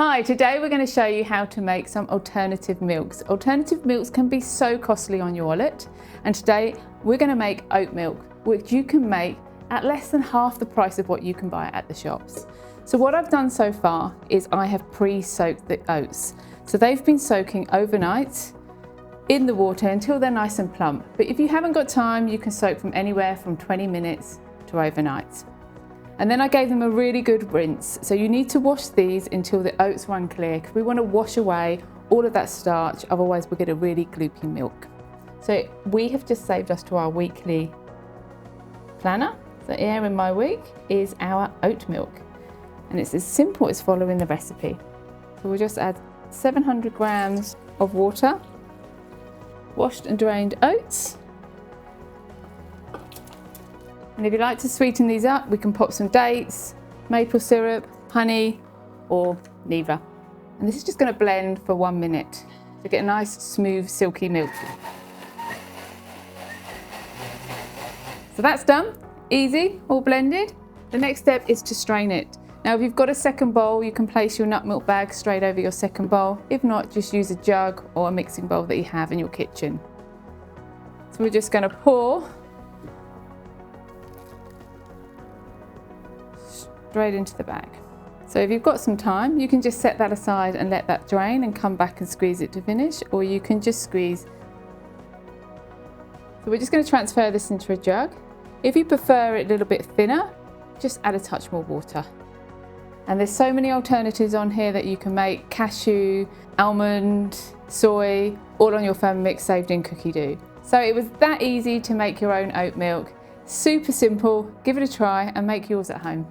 Hi, today we're going to show you how to make some alternative milks. Alternative milks can be so costly on your wallet, and today we're going to make oat milk, which you can make at less than half the price of what you can buy at the shops. So what I've done so far is I have pre-soaked the oats. So they've been soaking overnight in the water until they're nice and plump. But if you haven't got time, you can soak from anywhere from 20 minutes to overnight. And then I gave them a really good rinse. So you need to wash these until the oats run clear, because we want to wash away all of that starch, otherwise we'll get a really gloopy milk. So we have just saved us to our weekly planner. So here in my week is our oat milk. And it's as simple as following the recipe. So we'll just add 700 grams of water, washed and drained oats. And if you like to sweeten these up, we can pop some dates, maple syrup, honey, or neither. And this is just going to blend for 1 minute to get a nice, smooth, silky milk. So that's done, easy, all blended. The next step is to strain it. Now, if you've got a second bowl, you can place your nut milk bag straight over your second bowl. If not, just use a jug or a mixing bowl that you have in your kitchen. So we're just going to pour straight into the bag. So if you've got some time, you can just set that aside and let that drain and come back and squeeze it to finish, or you can just squeeze. So we're just going to transfer this into a jug. If you prefer it a little bit thinner, just add a touch more water. And there's so many alternatives on here that you can make: cashew, almond, soy, all on your Thermomix saved in cookie dough. So it was that easy to make your own oat milk. Super simple. Give it a try and make yours at home.